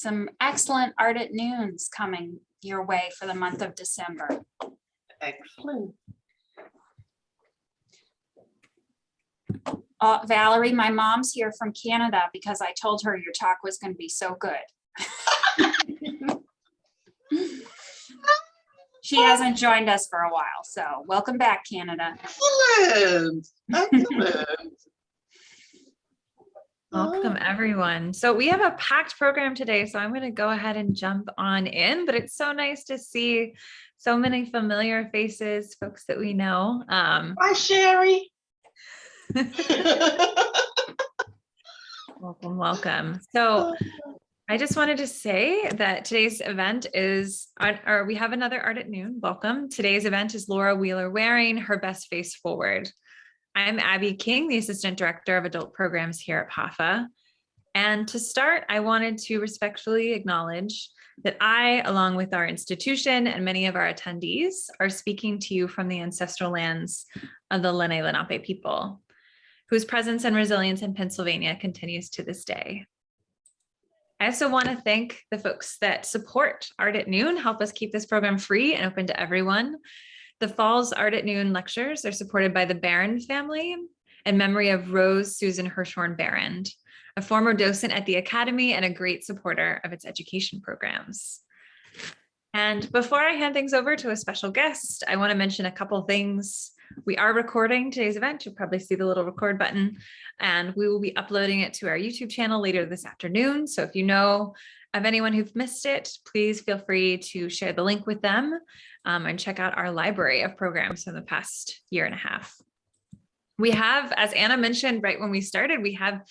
some excellent Art at Noons coming your way for the month of December. Excellent. Valerie, my mom's here from Canada because I told her your talk was going to be so good. She hasn't joined us for a while, so welcome back, Canada. Excellent. Excellent. Welcome, everyone. So we have a packed program today, so I'm going to go ahead and jump on in, but it's so nice to see so many familiar faces, folks that we know. Hi, Sherry. Welcome, welcome. So I just wanted to say that today's event is, or we have another Art at Noon. Welcome. Today's event is Laura Wheeler-Waring, Her Best Face Forward. I'm Abby King, the Assistant Director of Adult Programs here at PAFA. And to start, I wanted to respectfully acknowledge that I, along with our institution and many of our attendees, are speaking to you from the ancestral lands of the Lenni Lenape people, whose presence and resilience in Pennsylvania continues to this day. I also want to thank the folks that support Art at Noon, help us keep this program free and open to everyone. The Fall's Art at Noon lectures are supported by the Barron family in memory of Rose Susan Hirshhorn Barron, a former docent at the Academy and a great supporter of its education programs. And before I hand things over to a special guest, I want to mention a couple things. We are recording today's event. You'll probably see the little record button, and we will be uploading it to our YouTube channel later this afternoon. So if you know of anyone who've missed it, please feel free to share the link with them and check out our library of programs from the past year and a half. We have, as Anna mentioned right when we started, we have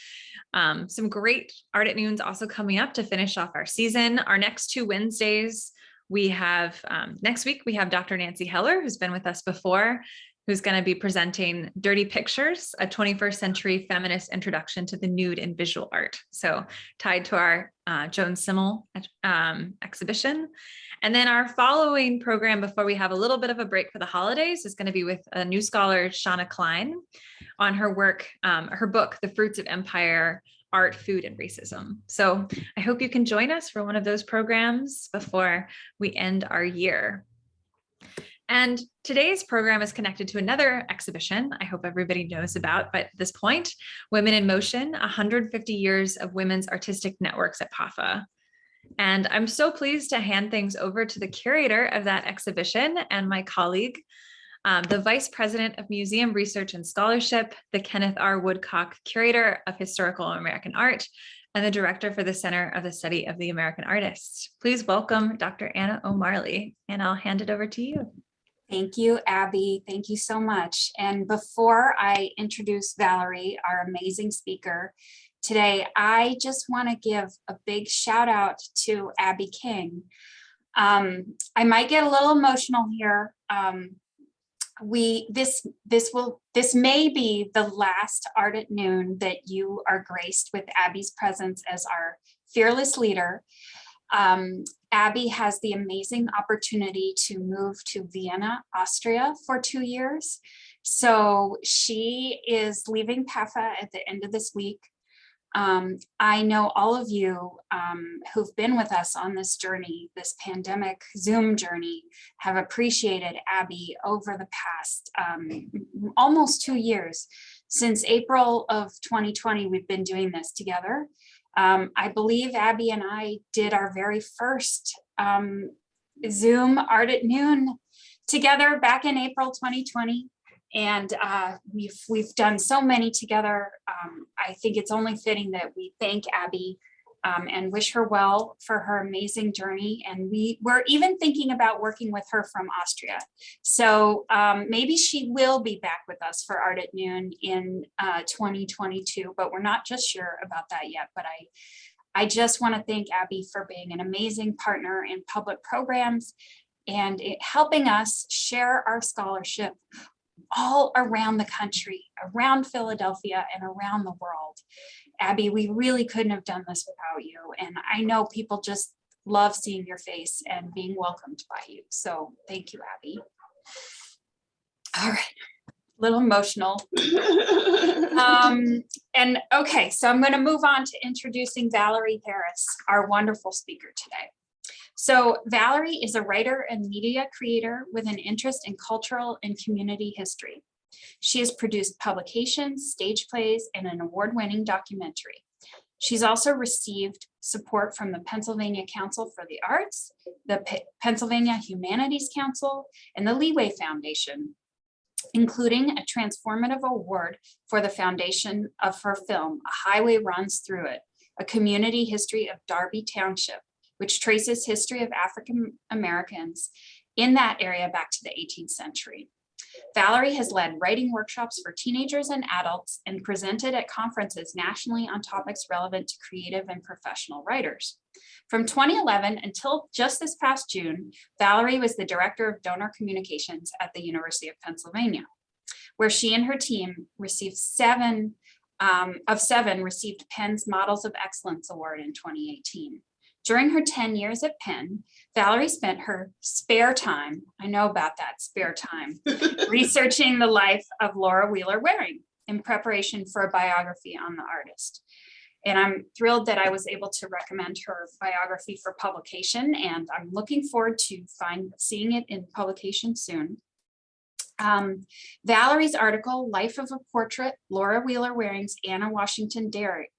some great Art at Noons also coming up to finish off our season. Our next 2 Wednesdays, we have, next week, we have Dr. Nancy Heller, who's been with us before, who's going to be presenting Dirty Pictures, a 21st century feminist introduction to the nude in visual art. So tied to our Joan Simmel exhibition. And then our following program before we have a little bit of a break for the holidays is going to be with a new scholar, Shauna Klein, on her work, her book, The Fruits of Empire, Art, Food, and Racism. So I hope you can join us for one of those programs before we end our year. And today's program is connected to another exhibition I hope everybody knows about, but at this point, Women in Motion, 150 Years of Women's Artistic Networks at PAFA. And I'm so pleased to hand things over to the curator of that exhibition and my colleague, the Vice President of Museum Research and Scholarship, the Kenneth R. Woodcock Curator of Historical American Art, and the Director for the Center of the Study of the American Artists. Please welcome Dr. Anna O'Marley, and I'll hand it over to you. Thank you, Abby. Thank you so much. And before I introduce Valerie, our amazing speaker today, I just want to give a big shout out to Abby King. I might get a little emotional here. This may be the last Art at Noon that you are graced with Abby's presence as our fearless leader. Abby has the amazing opportunity to move to Vienna, Austria for 2 years. So she is leaving PAFA at the end of this week. I know all of you who've been with us on this journey, this pandemic Zoom journey, have appreciated Abby over the past almost 2 years. Since April of 2020, we've been doing this together. I believe Abby and I did our very first Zoom Art at Noon together back in April 2020. And we've done so many together. I think it's only fitting that we thank Abby and wish her well for her amazing journey. And we're even thinking about working with her from Austria. So maybe she will be back with us for Art at Noon in 2022, but we're not just sure about that yet. But I just want to thank Abby for being an amazing partner in public programs and helping us share our scholarship all around the country, around Philadelphia, and around the world. Abby, we really couldn't have done this without you. And I know people just love seeing your face and being welcomed by you. So thank you, Abby. All right, little emotional. And okay, so I'm going to move on to introducing Valerie Harris, our wonderful speaker today. So Valerie is a writer and media creator with an interest in cultural and community history. She has produced publications, stage plays, and an award-winning documentary. She's also received support from the Pennsylvania Council for the Arts, the Pennsylvania Humanities Council, and the Leeway Foundation, including a transformative award for the foundation of her film, A Highway Runs Through It, a community history of Darby Township, which traces history of African Americans in that area back to the 18th century. Valerie has led writing workshops for teenagers and adults and presented at conferences nationally on topics relevant to creative and professional writers. From 2011 until just this past June, Valerie was the Director of Donor Communications at the University of Pennsylvania, where she and her team received seven received Penn's Models of Excellence Award in 2018. During her 10 years at Penn, Valerie spent her spare time, I know about that spare time, researching the life of Laura Wheeler Waring in preparation for a biography on the artist. And I'm thrilled that I was able to recommend her biography for publication, and I'm looking forward to seeing it in publication soon. Valerie's article, Life of a Portrait, Laura Wheeler Waring's Anna Washington Dairy,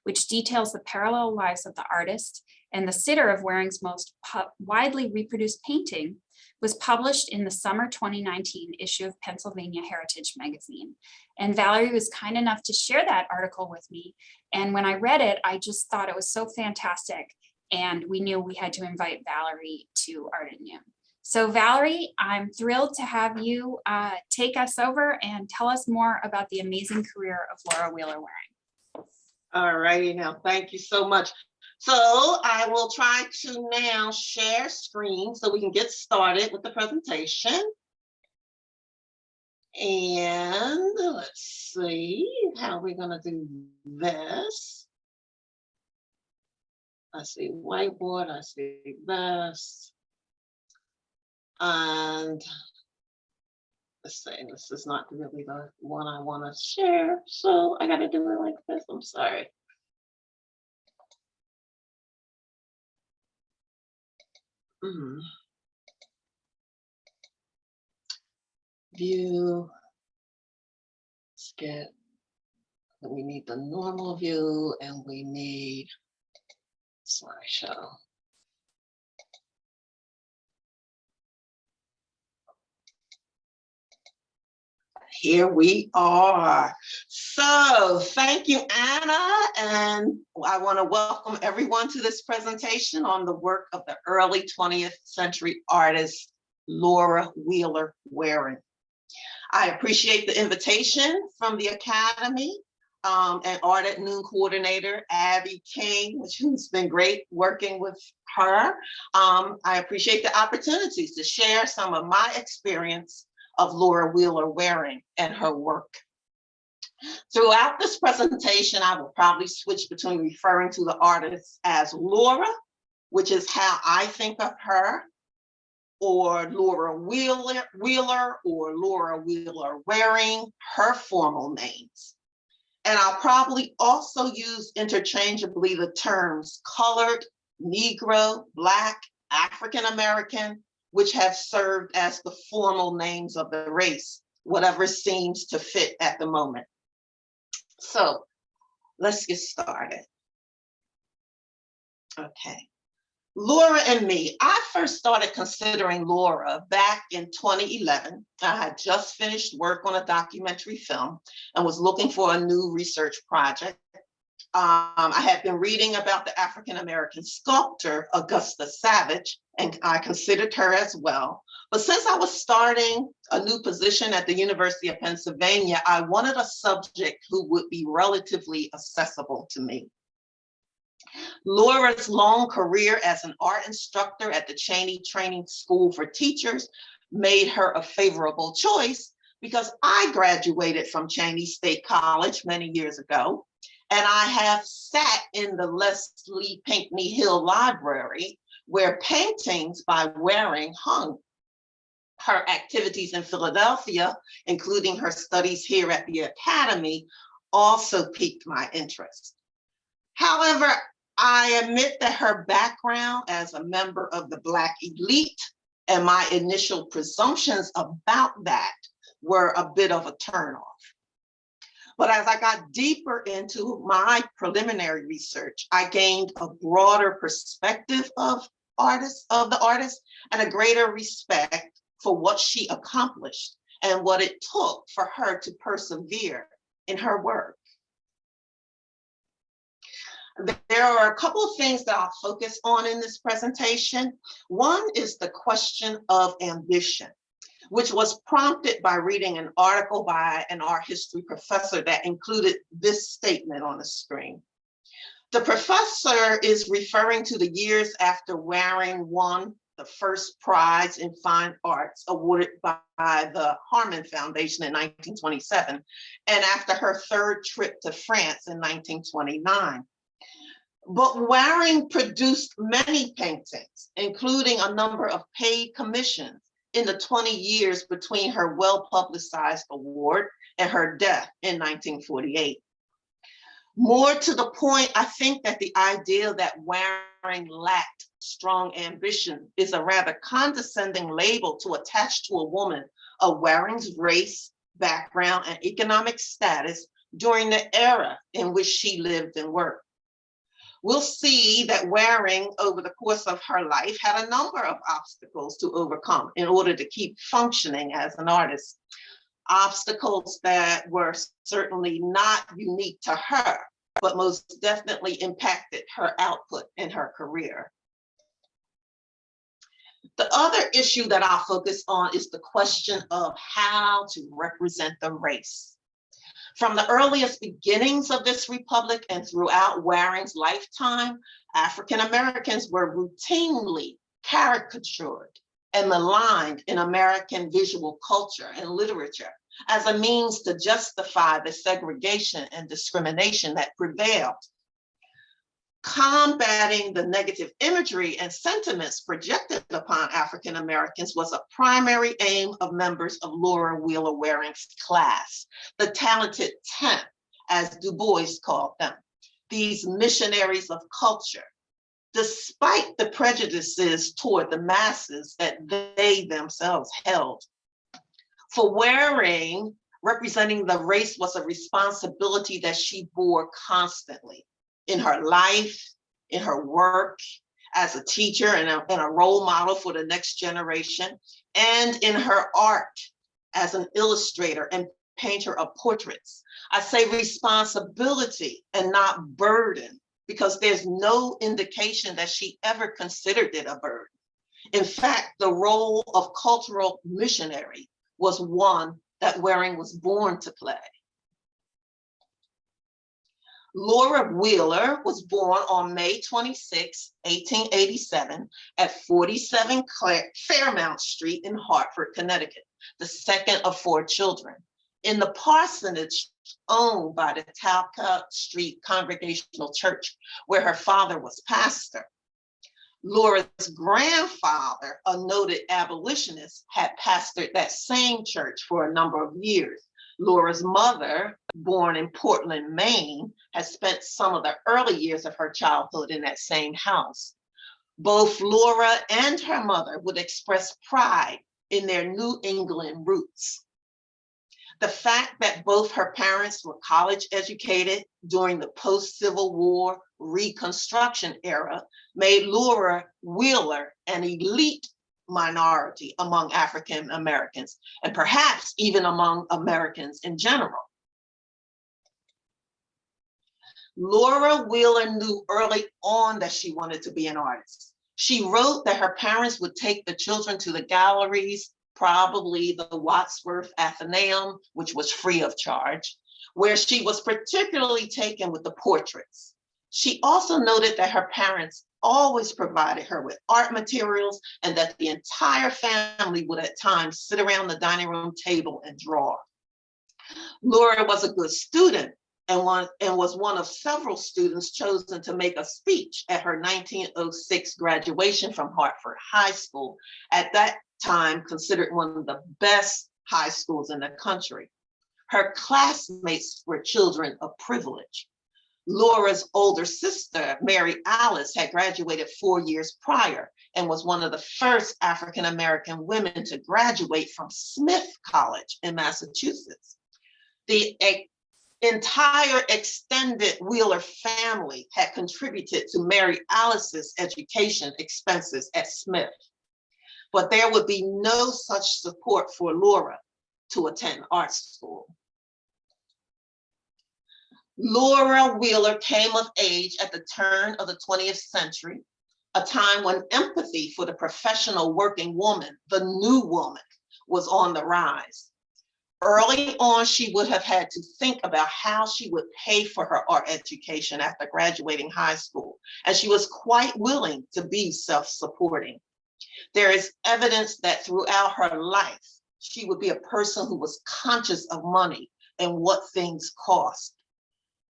which details the parallel lives of the artist and the sitter of Waring's most widely reproduced painting, was published in the summer 2019 issue of Pennsylvania Heritage Magazine. And Valerie was kind enough to share that article with me. And when I read it, I just thought it was so fantastic. And we knew we had to invite Valerie to Art at Noon. So Valerie, I'm thrilled to have you take us over and tell us more about the amazing career of Laura Wheeler Waring. All righty now, thank you so much. So I will try to now share screen so we can get started with the presentation. And let's see how we're gonna do this. I see whiteboard, I see this. And let's say this is not really the one I want to share, so I got to do it like this. I'm sorry. View, let's get, we need the normal view and we need slideshow. Here we are. So thank you, Anna. And I want to welcome everyone to this presentation on the work of the early 20th century artist, Laura Wheeler Waring. I appreciate the invitation from the Academy and Art at Noon coordinator, Abby King, who's been great working with her. I appreciate the opportunities to share some of my experience of Laura Wheeler Waring and her work. Throughout this presentation, I will probably switch between referring to the artist as Laura, which is how I think of her, or Laura Wheeler or Laura Wheeler Waring, her formal names. And I'll probably also use interchangeably the terms colored, Negro, Black, African American, which have served as the formal names of the race, whatever seems to fit at the moment. So let's get started. Okay. Laura and me. I first started considering Laura back in 2011. I had just finished work on a documentary film and was looking for a new research project. I had been reading about the African-American sculptor, Augusta Savage, and I considered her as well. But since I was starting a new position at the University of Pennsylvania, I wanted a subject who would be relatively accessible to me. Laura's long career as an art instructor at the Cheney Training School for Teachers made her a favorable choice because I graduated from Cheney State College many years ago. And I have sat in the Leslie Pinckney Hill Library where paintings by Waring hung. Her activities in Philadelphia, including her studies here at the Academy, also piqued my interest. However, I admit that her background as a member of the Black elite and my initial presumptions about that were a bit of a turnoff. But as I got deeper into my preliminary research, I gained a broader perspective of the artist, and a greater respect for what she accomplished and what it took for her to persevere in her work. There are a couple of things that I'll focus on in this presentation. One is the question of ambition, which was prompted by reading an article by an art history professor that included this statement on the screen. The professor is referring to the years after Waring won the first prize in fine arts awarded by the Harman Foundation in 1927, and after her third trip to France in 1929. But Waring produced many paintings, including a number of paid commissions in the 20 years between her well-publicized award and her death in 1948. More to the point, I think that the idea that Waring lacked strong ambition is a rather condescending label to attach to a woman of Waring's race, background, and economic status during the era in which she lived and worked. We'll see that Waring, over the course of her life, had a number of obstacles to overcome in order to keep functioning as an artist. Obstacles that were certainly not unique to her, but most definitely impacted her output in her career. The other issue that I'll focus on is the question of how to represent the race. From the earliest beginnings of this republic and throughout Waring's lifetime, African Americans were routinely caricatured and maligned in American visual culture and literature as a means to justify the segregation and discrimination that prevailed. Combating the negative imagery and sentiments projected upon African Americans was a primary aim of members of Laura Wheeler Waring's class, the talented 10, as Du Bois called them, these missionaries of culture, despite the prejudices toward the masses that they themselves held. For Waring, representing the race was a responsibility that she bore constantly. In her life, in her work as a teacher and a role model for the next generation, and in her art as an illustrator and painter of portraits. I say responsibility and not burden, because there's no indication that she ever considered it a burden. In fact, the role of cultural missionary was one that Waring was born to play. Laura Wheeler was born on May 26, 1887 at 47 Fairmount Street in Hartford, Connecticut, the second of 4 children, in the parsonage owned by the Talcott Street Congregational Church, where her father was pastor. Laura's grandfather, a noted abolitionist, had pastored that same church for a number of years. Laura's mother, born in Portland, Maine, has spent some of the early years of her childhood in that same house. Both Laura and her mother would express pride in their New England roots. The fact that both her parents were college educated during the post-Civil War Reconstruction era made Laura Wheeler an elite minority among African Americans, and perhaps even among Americans in general. Laura Wheeler knew early on that she wanted to be an artist. She wrote that her parents would take the children to the galleries, probably the Wadsworth Athenaeum, which was free of charge, where she was particularly taken with the portraits. She also noted that her parents always provided her with art materials and that the entire family would at times sit around the dining room table and draw. Laura was a good student and was one of several students chosen to make a speech at her 1906 graduation from Hartford High School. At that time considered one of the best high schools in the country. Her classmates were children of privilege. Laura's older sister, Mary Alice, had graduated 4 years prior and was one of the first African-American women to graduate from Smith College in Massachusetts. The entire extended Wheeler family had contributed to Mary Alice's education expenses at Smith, but there would be no such support for Laura to attend art school. Laura Wheeler came of age at the turn of the 20th century, a time when empathy for the professional working woman, the new woman, was on the rise. Early on, she would have had to think about how she would pay for her art education after graduating high school, and she was quite willing to be self-supporting. There is evidence that throughout her life, she would be a person who was conscious of money and what things cost.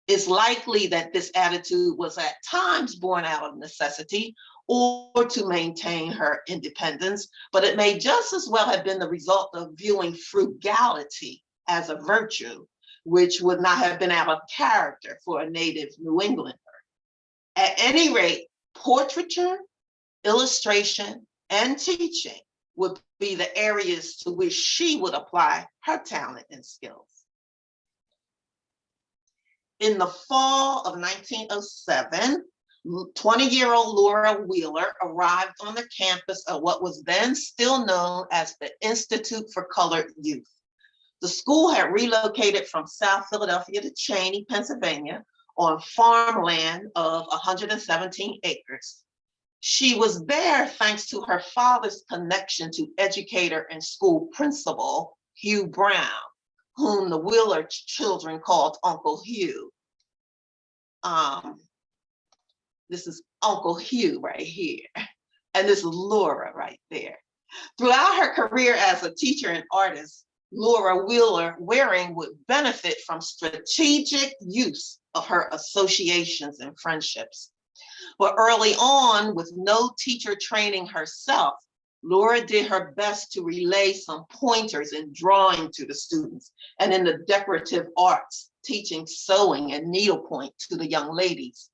It's likely that this attitude was at times born out of necessity or to maintain her independence, but it may just as well have been the result of viewing frugality as a virtue, which would not have been out of character for a native New Englander. At any rate, portraiture, illustration, and teaching would be the areas to which she would apply her talent and skills. In the fall of 1907, 20-year-old Laura Wheeler arrived on the campus of what was then still known as the Institute for Colored Youth. The school had relocated from South Philadelphia to Cheney, Pennsylvania, on farmland of 117 acres. She was there thanks to her father's connection to educator and school principal, Hugh Brown, whom the Wheeler children called Uncle Hugh. This is Uncle Hugh right here, and this is Laura right there. Throughout her career as a teacher and artist, Laura Wheeler Waring would benefit from strategic use of her associations and friendships. But early on, with no teacher training herself, Laura did her best to relay some pointers in drawing to the students and in the decorative arts, teaching sewing and needlepoint to the young ladies.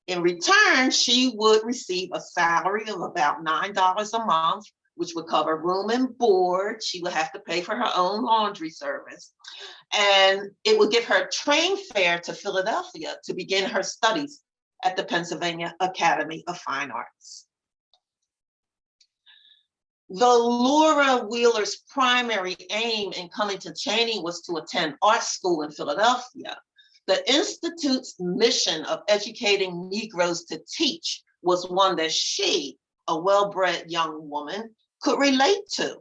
In return, she would receive a salary of about $9 a month, which would cover room and board. She would have to pay for her own laundry service. And it would give her train fare to Philadelphia to begin her studies at the Pennsylvania Academy of Fine Arts. Though Laura Wheeler's primary aim in coming to Cheney was to attend art school in Philadelphia, the Institute's mission of educating Negroes to teach was one that she, a well-bred young woman, could relate to.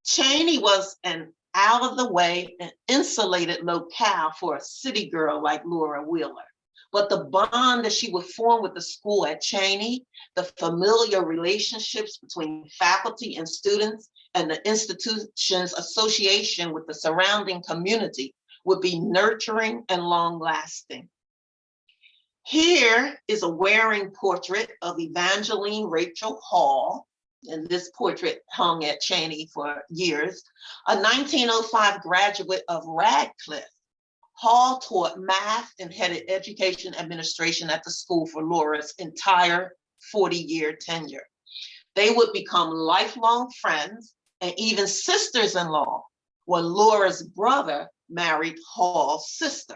Cheney was an out-of-the-way and insulated locale for a city girl like Laura Wheeler. But the bond that she would form with the school at Cheney, the familiar relationships between faculty and students, and the institution's association with the surrounding community would be nurturing and long-lasting. Here is a Waring portrait of Evangeline Rachel Hall, and this portrait hung at Cheney for years, a 1905 graduate of Radcliffe. Hall taught math and headed education administration at the school for Laura's entire 40-year tenure. They would become lifelong friends and even sisters-in-law when Laura's brother married Hall's sister.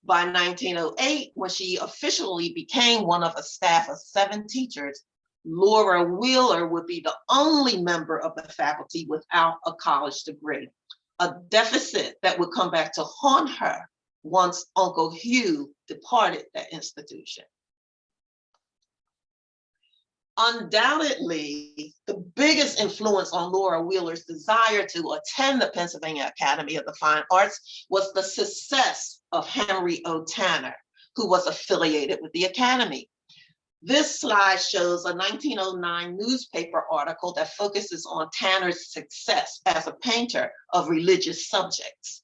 By 1908, when she officially became one of a staff of 7 teachers, Laura Wheeler would be the only member of the faculty without a college degree, a deficit that would come back to haunt her once Uncle Hugh departed that institution. Undoubtedly, the biggest influence on Laura Wheeler's desire to attend the Pennsylvania Academy of the Fine Arts was the success of Henry O. Tanner, who was affiliated with the Academy. This slide shows a 1909 newspaper article that focuses on Tanner's success as a painter of religious subjects.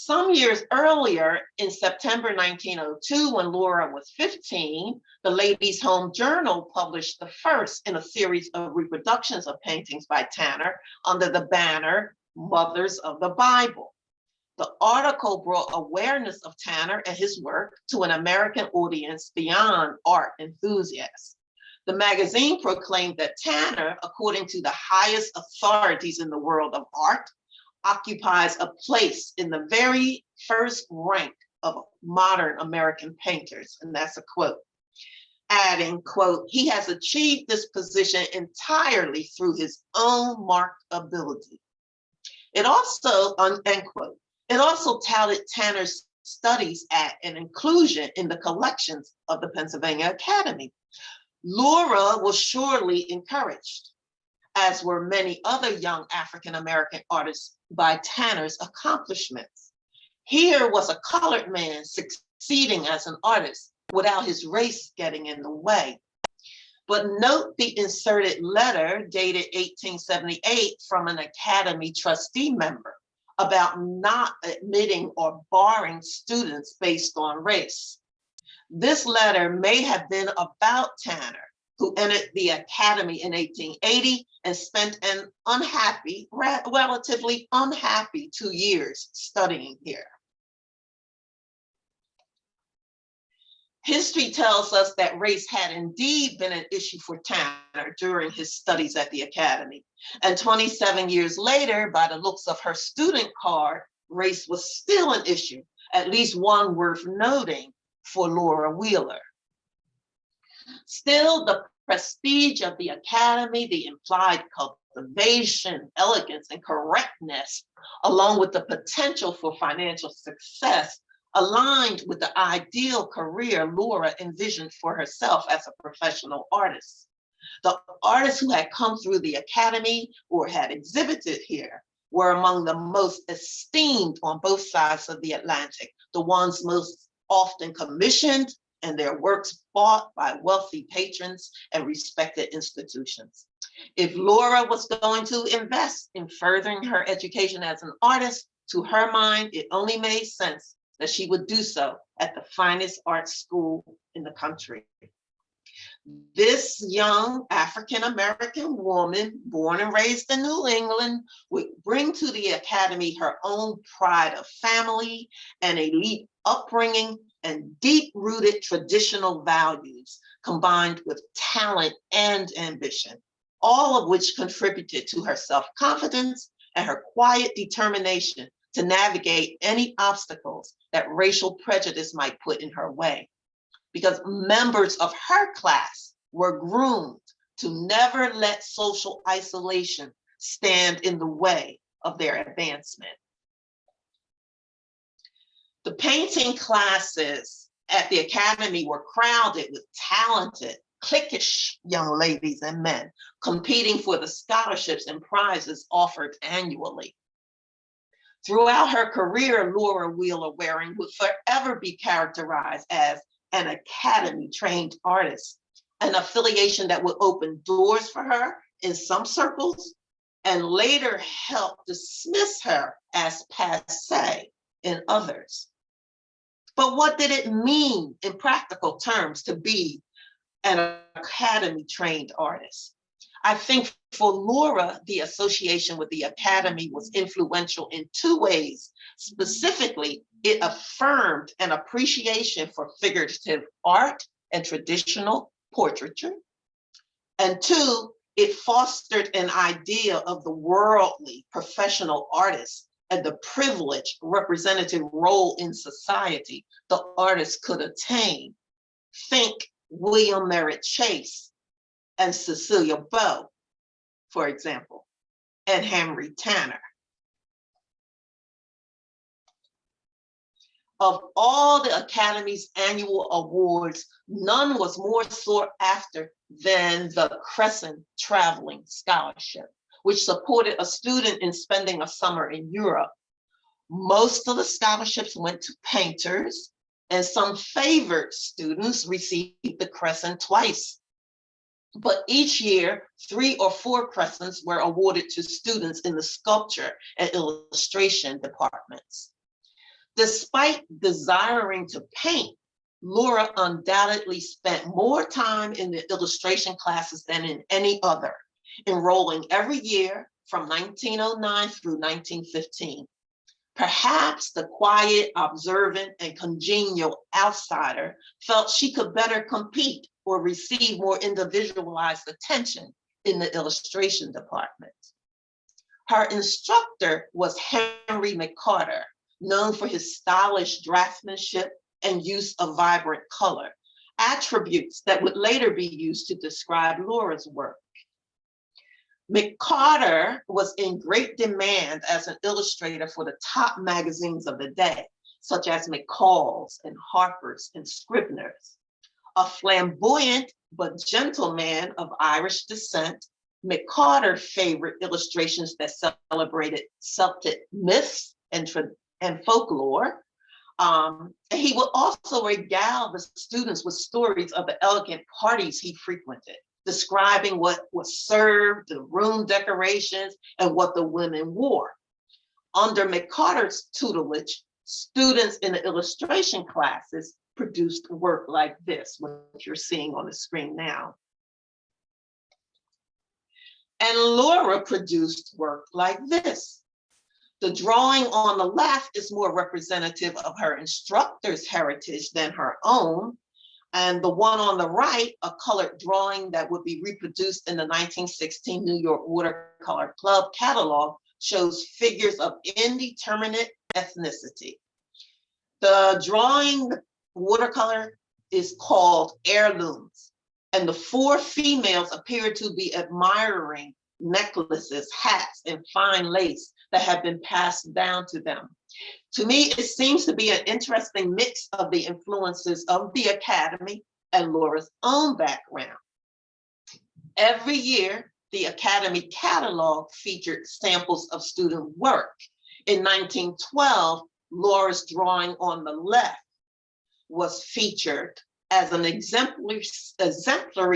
Some years earlier, in September 1902, when Laura was 15, the Ladies' Home Journal published the first in a series of reproductions of paintings by Tanner under the banner Mothers of the Bible. The article brought awareness of Tanner and his work to an American audience beyond art enthusiasts. The magazine proclaimed that Tanner, according to the highest authorities in the world of art, occupies a place in the very first rank of modern American painters, and that's a quote. Adding, quote, he has achieved this position entirely through his own marked ability. It also, end quote, it also touted Tanner's studies at and inclusion in the collections of the Pennsylvania Academy. Laura was surely encouraged, as were many other young African-American artists, by Tanner's accomplishments. Here was a colored man succeeding as an artist without his race getting in the way. But note the inserted letter dated 1878 from an Academy trustee member about not admitting or barring students based on race. This letter may have been about Tanner, who entered the Academy in 1880 and spent an unhappy, relatively unhappy 2 years studying here. History tells us that race had indeed been an issue for Tanner during his studies at the Academy. And 27 years later, by the looks of her student card, race was still an issue, at least one worth noting for Laura Wheeler. Still, the prestige of the Academy, the implied cultivation, elegance, and correctness, along with the potential for financial success, aligned with the ideal career Laura envisioned for herself as a professional artist. The artists who had come through the Academy or had exhibited here were among the most esteemed on both sides of the Atlantic, the ones most often commissioned and their works bought by wealthy patrons and respected institutions. If Laura was going to invest in furthering her education as an artist, to her mind, it only made sense that she would do so at the finest art school in the country. This young African-American woman, born and raised in New England, would bring to the Academy her own pride of family, an elite upbringing, and deep-rooted traditional values, combined with talent and ambition, all of which contributed to her self-confidence and her quiet determination to navigate any obstacles that racial prejudice might put in her way. Because members of her class were groomed to never let social isolation stand in the way of their advancement. The painting classes at the Academy were crowded with talented, cliquish young ladies and men competing for the scholarships and prizes offered annually. Throughout her career, Laura Wheeler Waring would forever be characterized as an Academy-trained artist, an affiliation that would open doors for her in some circles and later help dismiss her as passé in others. But what did it mean in practical terms to be an Academy-trained artist? I think for Laura, the association with the Academy was influential in two ways. Specifically, it affirmed an appreciation for figurative art and traditional portraiture. And two, it fostered an idea of the worldly professional artist and the privileged representative role in society the artist could attain. Think William Merritt Chase and Cecilia Beaux, for example, and Henry Tanner. Of all the Academy's annual awards, none was more sought after than the Crescent Traveling Scholarship, which supported a student in spending a summer in Europe. Most of the scholarships went to painters, and some favored students received the Crescent twice. But each year, 3 or 4 Crescents were awarded to students in the sculpture and illustration departments. Despite desiring to paint, Laura undoubtedly spent more time in the illustration classes than in any other, enrolling every year from 1909 through 1915. Perhaps the quiet, observant, and congenial outsider felt she could better compete or receive more individualized attention in the illustration department. Her instructor was Henry McCarter, known for his stylish draftsmanship and use of vibrant color, attributes that would later be used to describe Laura's work. McCarter was in great demand as an illustrator for the top magazines of the day, such as McCall's and Harper's and Scribner's. A flamboyant but gentle man of Irish descent, McCarter favored illustrations that celebrated Celtic myths and folklore. He would also regale the students with stories of the elegant parties he frequented, describing what was served, the room decorations, and what the women wore. Under McCarter's tutelage, students in the illustration classes produced work like this, what you're seeing on the screen now. And Laura produced work like this. The drawing on the left is more representative of her instructor's heritage than her own. And the one on the right, a colored drawing that would be reproduced in the 1916 New York Watercolor Club catalog, shows figures of indeterminate ethnicity. The drawing watercolor is called Heirlooms, and the four females appear to be admiring necklaces, hats, and fine lace that have been passed down to them. To me, it seems to be an interesting mix of the influences of the Academy and Laura's own background. Every year, the Academy catalog featured samples of student work. In 1912, Laura's drawing on the left was featured as an exemplary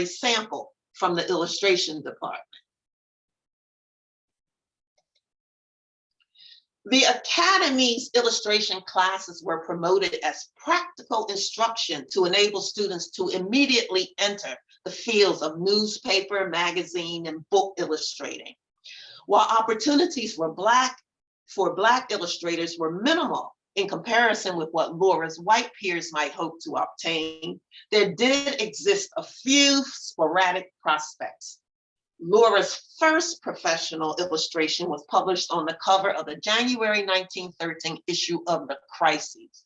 sample from the illustration department. The Academy's illustration classes were promoted as practical instruction to enable students to immediately enter the fields of newspaper, magazine, and book illustrating. While opportunities for Black illustrators were minimal in comparison with what Laura's white peers might hope to obtain, there did exist a few sporadic prospects. Laura's first professional illustration was published on the cover of the January 1913 issue of The Crises,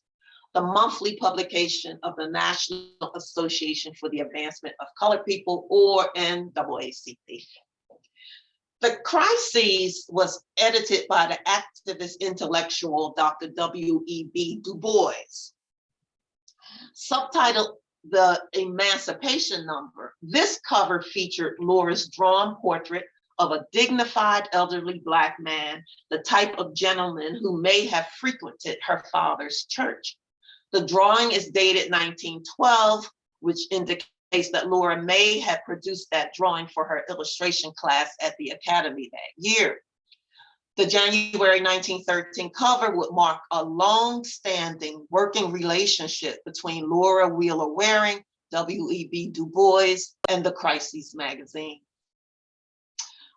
the monthly publication of the National Association for the Advancement of Colored People, or NAACP. The Crises was edited by the activist intellectual Dr. W.E.B. Du Bois. Subtitled The Emancipation Number, this cover featured Laura's drawn portrait of a dignified elderly Black man, the type of gentleman who may have frequented her father's church. The drawing is dated 1912, which indicates that Laura may have produced that drawing for her illustration class at the Academy that year. The January 1913 cover would mark a long-standing working relationship between Laura Wheeler Waring, W.E.B. Du Bois, and The Crises magazine.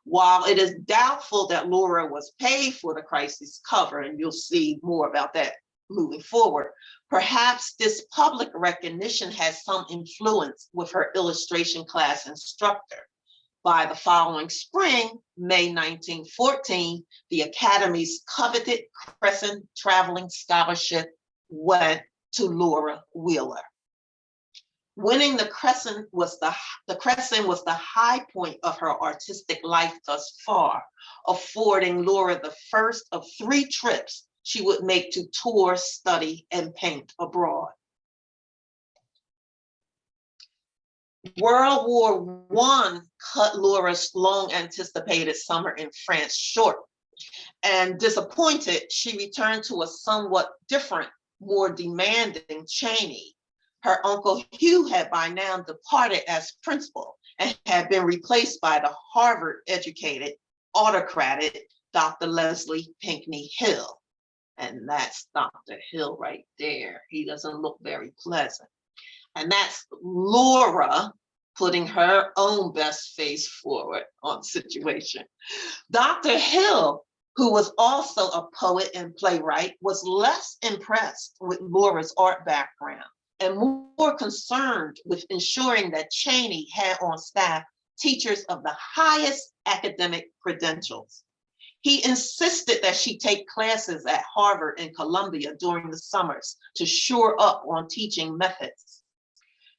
While it is doubtful that Laura was paid for The Crises cover, and you'll see more about that moving forward, perhaps this public recognition has some influence with her illustration class instructor. By the following spring, May 1914, the Academy's coveted Crescent Traveling Scholarship went to Laura Wheeler. Winning the Crescent was the high point of her artistic life thus far, affording Laura the first of 3 trips she would make to tour, study, and paint abroad. World War I cut Laura's long-anticipated summer in France short, and disappointed, she returned to a somewhat different, more demanding Cheyney. Her uncle Hugh had by now departed as principal and had been replaced by the Harvard-educated, autocratic Dr. Leslie Pinckney Hill. And that's Dr. Hill right there. He doesn't look very pleasant. And that's Laura putting her own best face forward on the situation. Dr. Hill, who was also a poet and playwright, was less impressed with Laura's art background and more concerned with ensuring that Chaney had on staff teachers of the highest academic credentials. He insisted that she take classes at Harvard and Columbia during the summers to shore up on teaching methods.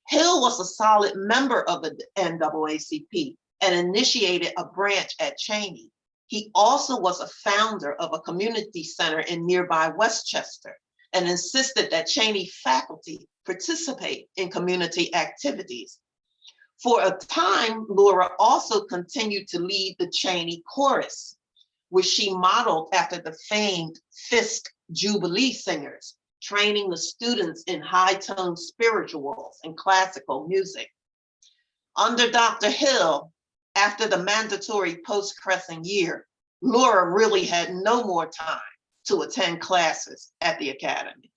Hill was a solid member of the NAACP and initiated a branch at Chaney. He also was a founder of a community center in nearby Westchester and insisted that Chaney faculty participate in community activities. For a time, Laura also continued to lead the Chaney chorus, which she modeled after the famed Fisk Jubilee singers, training the students in high-tone spirituals and classical music. Under Dr. Hill, after the mandatory post-Crescent year, Laura really had no more time to attend classes at the academy.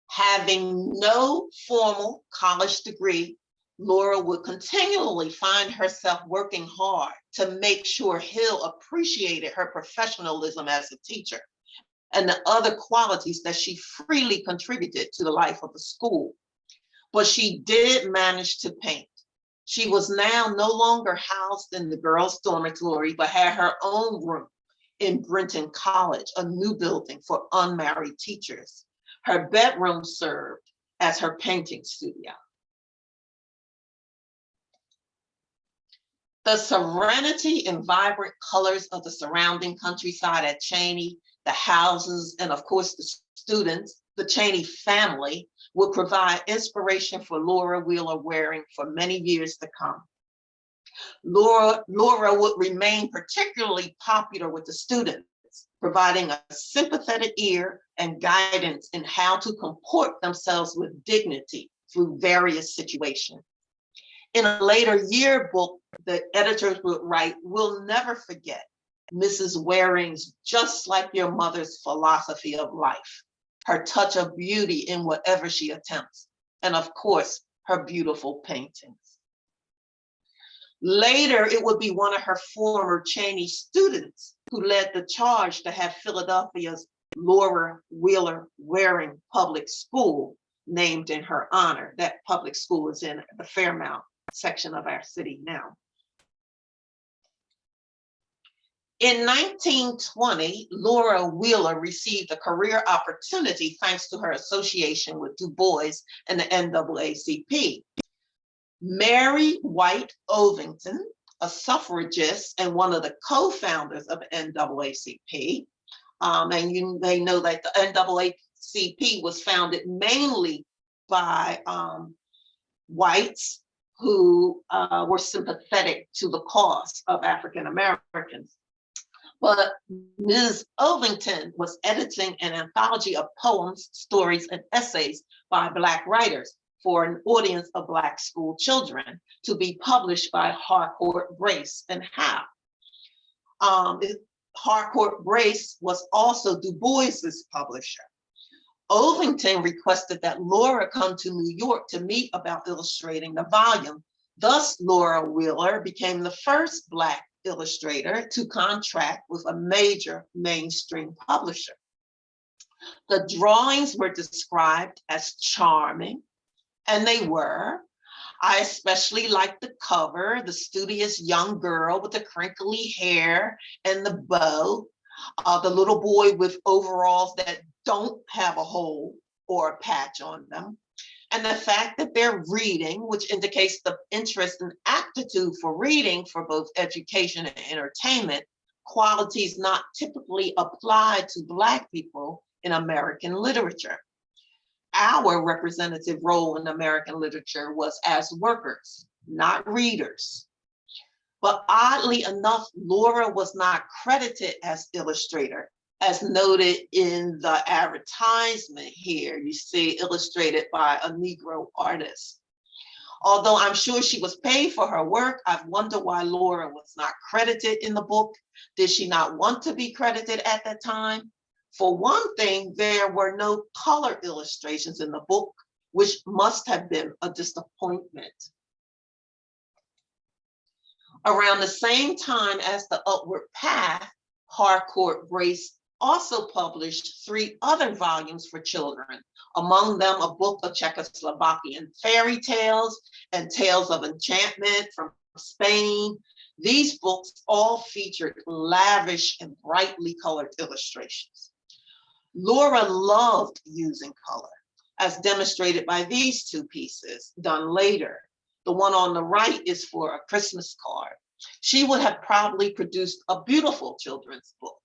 Having no formal college degree, Laura would continually find herself working hard to make sure Hill appreciated her professionalism as a teacher and the other qualities that she freely contributed to the life of the school. But she did manage to paint. She was now no longer housed in the girls' dormitory, but had her own room in Brenton College, a new building for unmarried teachers. Her bedroom served as her painting studio. The serenity and vibrant colors of the surrounding countryside at Chaney, the houses, and of course the students, the Chaney family, would provide inspiration for Laura Wheeler Waring for many years to come. Laura would remain particularly popular with the students, providing a sympathetic ear and guidance in how to comport themselves with dignity through various situations. In a later yearbook, the editors would write, "We'll never forget Mrs. Waring's just like your mother's philosophy of life, her touch of beauty in whatever she attempts, and of course, her beautiful paintings." Later, it would be one of her former Chaney students who led the charge to have Philadelphia's Laura Wheeler Waring Public School named in her honor. That public school is in the Fairmount section of our city now. In 1920, Laura Wheeler received a career opportunity thanks to her association with Du Bois and the NAACP. Mary White Ovington, a suffragist and one of the co-founders of the NAACP, and you may know that the NAACP was founded mainly by whites who were sympathetic to the cause of African Americans. But Ms. Ovington was editing an anthology of poems, stories, and essays by Black writers for an audience of Black school children to be published by Harcourt Brace and Howe. Harcourt Brace was also Du Bois's publisher. Ovington requested that Laura come to New York to meet about illustrating the volume. Thus, Laura Wheeler became the first Black illustrator to contract with a major mainstream publisher. The drawings were described as charming, and they were. I especially liked the cover, the studious young girl with the crinkly hair and the bow, the little boy with overalls that don't have a hole or a patch on them, and the fact that they're reading, which indicates the interest and aptitude for reading for both education and entertainment, qualities not typically applied to Black people in American literature. Our representative role in American literature was as workers, not readers. But oddly enough, Laura was not credited as illustrator, as noted in the advertisement here. You see illustrated by a Negro artist. Although I'm sure she was paid for her work, I've wondered why Laura was not credited in the book. Did she not want to be credited at that time? For one thing, there were no color illustrations in the book, which must have been a disappointment. Around the same time as The Upward Path, Harcourt Brace also published 3 other volumes for children, among them a book of Czechoslovakian fairy tales and tales of enchantment from Spain. These books all featured lavish and brightly colored illustrations. Laura loved using color, as demonstrated by these 2 pieces done later. The one on the right is for a Christmas card. She would have probably produced a beautiful children's book.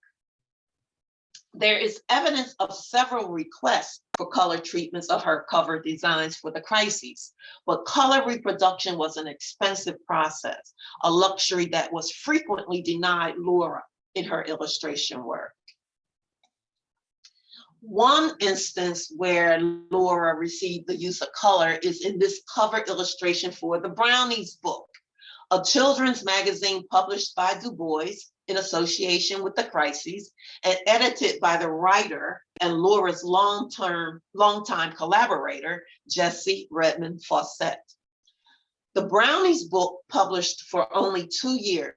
There is evidence of several requests for color treatments of her cover designs for the crises, but color reproduction was an expensive process, a luxury that was frequently denied Laura in her illustration work. One instance where Laura received the use of color is in this cover illustration for the Brownies book, a children's magazine published by Du Bois in association with the Crises and edited by the writer and Laura's longtime collaborator, Jessie Redmond Fawcett. The Brownies book, published for only 2 years,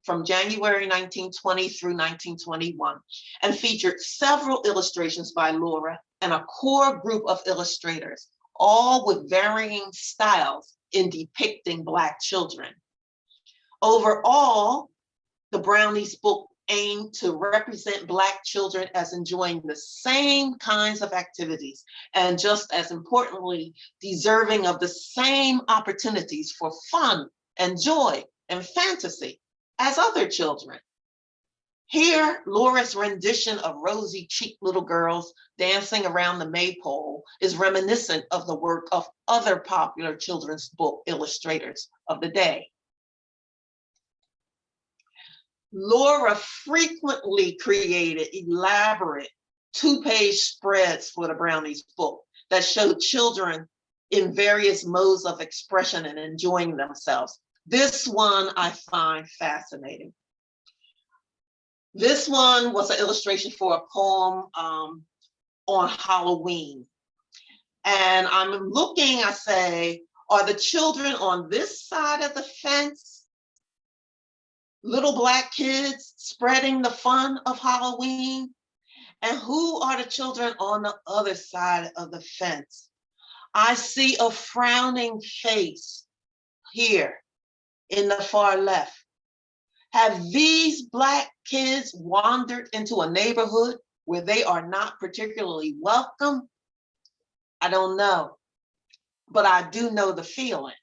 from January 1920 through 1921, and featured several illustrations by Laura and a core group of illustrators, all with varying styles in depicting Black children. Overall, the Brownies book aimed to represent Black children as enjoying the same kinds of activities, and just as importantly, deserving of the same opportunities for fun and joy and fantasy as other children. Here, Laura's rendition of rosy-cheeked little girls dancing around the maypole is reminiscent of the work of other popular children's book illustrators of the day. Laura frequently created elaborate 2-page spreads for the Brownies book that showed children in various modes of expression and enjoying themselves. This one I find fascinating. This one was an illustration for a poem on Halloween. And I'm looking, I say, are the children on this side of the fence little Black kids spreading the fun of Halloween? And who are the children on the other side of the fence? I see a frowning face here in the far left. Have these Black kids wandered into a neighborhood where they are not particularly welcome? I don't know, but I do know the feeling.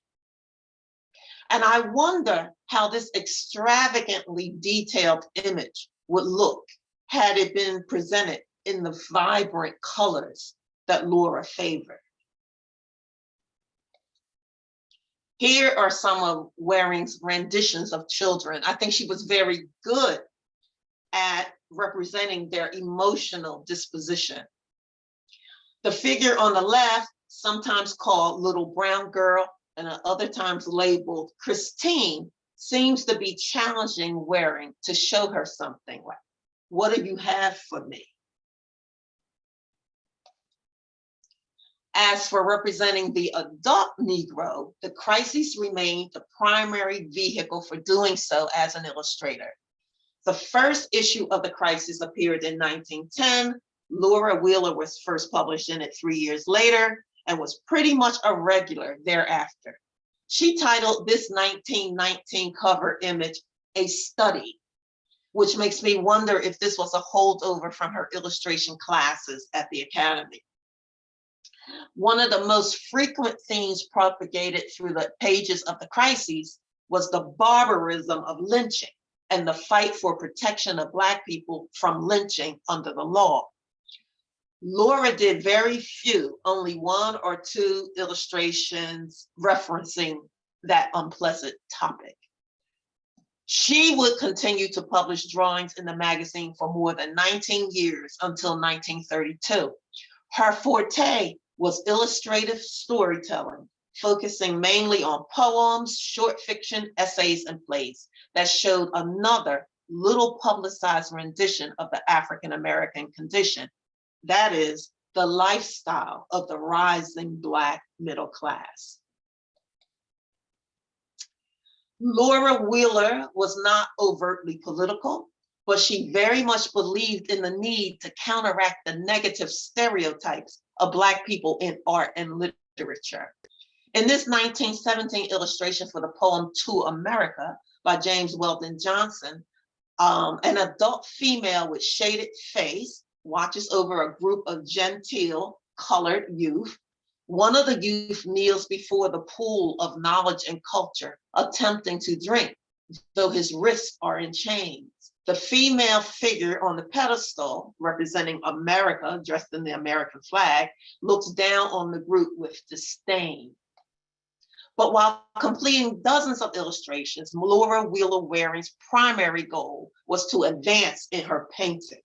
And I wonder how this extravagantly detailed image would look had it been presented in the vibrant colors that Laura favored. Here are some of Waring's renditions of children. I think she was very good at representing their emotional disposition. The figure on the left, sometimes called Little Brown Girl and at other times labeled Christine, seems to be challenging Waring to show her something like, what do you have for me? As for representing the adult Negro, the Crises remained the primary vehicle for doing so as an illustrator. The first issue of the Crises appeared in 1910. Laura Wheeler was first published in it 3 years later and was pretty much a regular thereafter. She titled this 1919 cover image, A Study, which makes me wonder if this was a holdover from her illustration classes at the Academy. One of the most frequent themes propagated through the pages of the Crises was the barbarism of lynching and the fight for protection of Black people from lynching under the law. Laura did very few, only 1 or 2 illustrations referencing that unpleasant topic. She would continue to publish drawings in the magazine for more than 19 years until 1932. Her forte was illustrative storytelling, focusing mainly on poems, short fiction, essays, and plays that showed another little publicized rendition of the African American condition. That is, the lifestyle of the rising Black middle class. Laura Wheeler was not overtly political, but she very much believed in the need to counteract the negative stereotypes of Black people in art and literature. In this 1917 illustration for the poem To America by James Weldon Johnson, an adult female with shaded face watches over a group of genteel colored youth. One of the youth kneels before the pool of knowledge and culture, attempting to drink, though his wrists are in chains. The female figure on the pedestal, representing America, dressed in the American flag, looks down on the group with disdain. But while completing dozens of illustrations, Laura Wheeler Waring's primary goal was to advance in her painting.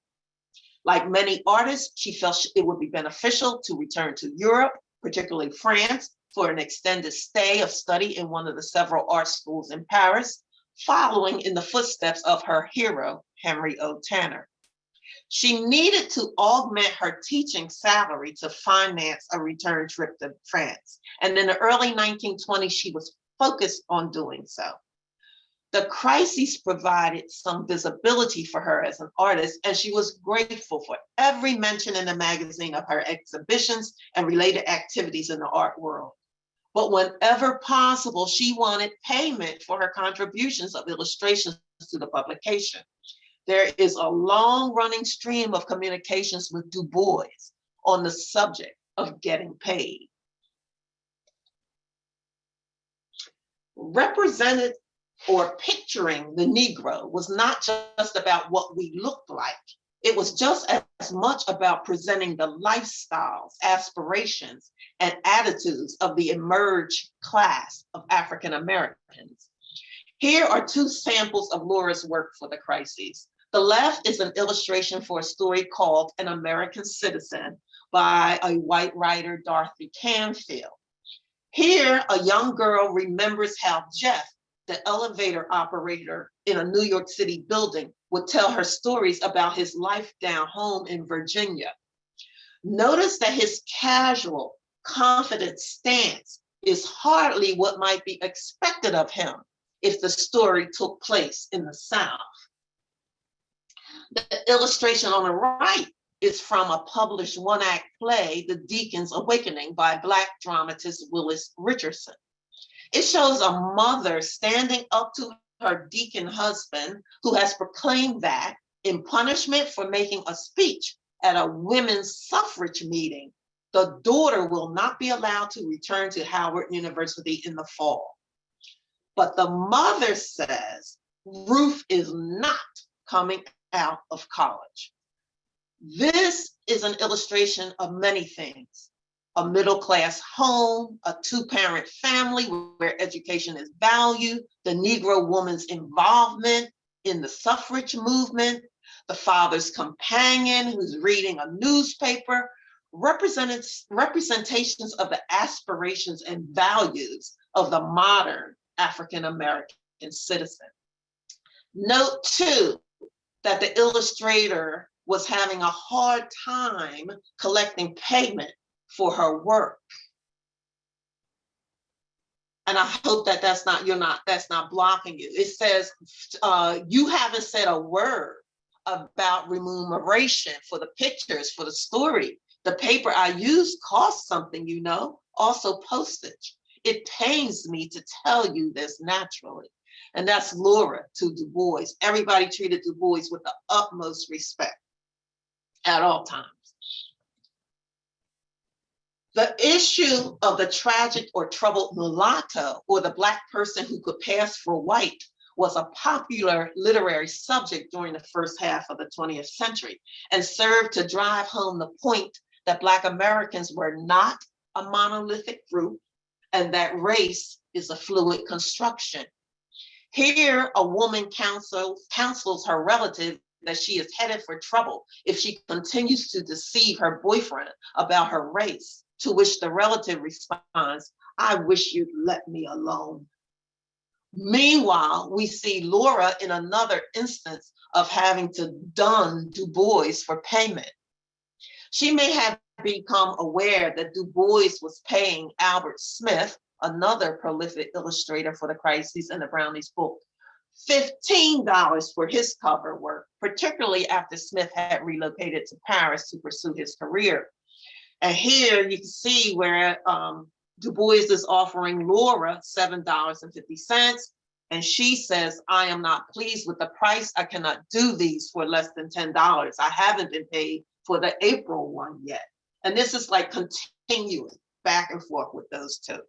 Like many artists, she felt it would be beneficial to return to Europe, particularly France, for an extended stay of study in one of the several art schools in Paris, following in the footsteps of her hero, Henry O. Tanner. She needed to augment her teaching salary to finance a return trip to France. And in the early 1920s, she was focused on doing so. The crises provided some visibility for her as an artist, and she was grateful for every mention in the magazine of her exhibitions and related activities in the art world. But whenever possible, she wanted payment for her contributions of illustrations to the publication. There is a long-running stream of communications with Du Bois on the subject of getting paid. Represented or picturing the Negro was not just about what we looked like. It was just as much about presenting the lifestyles, aspirations, and attitudes of the emerged class of African Americans. Here are two samples of Laura's work for the crises. The left is an illustration for a story called An American Citizen by a white writer, Dorothy Canfield. Here, a young girl remembers how Jeff, the elevator operator in a New York City building, would tell her stories about his life down home in Virginia. Notice that his casual, confident stance is hardly what might be expected of him if the story took place in the South. The illustration on the right is from a published one-act play, The Deacon's Awakening by Black dramatist Willis Richardson. It shows a mother standing up to her deacon husband who has proclaimed that in punishment for making a speech at a women's suffrage meeting, the daughter will not be allowed to return to Howard University in the fall. But the mother says Ruth is not coming out of college. This is an illustration of many things. A middle-class home, a two-parent family where education is valued, the Negro woman's involvement in the suffrage movement, the father's companion who's reading a newspaper, representations of the aspirations and values of the modern African-American citizen. Note too, that the illustrator was having a hard time collecting payment for her work. And I hope that that's not blocking you. It says, you haven't said a word about remuneration for the pictures, for the story. The paper I use costs something, you know, also postage. It pains me to tell you this naturally. And that's Laura to Du Bois. Everybody treated Du Bois with the utmost respect at all times. The issue of the tragic or troubled mulatto, or the Black person who could pass for white, was a popular literary subject during the first half of the 20th century and served to drive home the point that Black Americans were not a monolithic group and that race is a fluid construction. Here, a woman counsels her relative that she is headed for trouble if she continues to deceive her boyfriend about her race, to which the relative responds, I wish you'd let me alone. Meanwhile, we see Laura in another instance of having to dun Du Bois for payment. She may have become aware that Du Bois was paying Albert Smith, another prolific illustrator for the Crises and the Brownies book, $15 for his cover work, particularly after Smith had relocated to Paris to pursue his career. And here you can see where Du Bois is offering Laura $7.50. And she says, I am not pleased with the price. I cannot do these for less than $10. I haven't been paid for the April one yet. And this is like continuing back and forth with those two.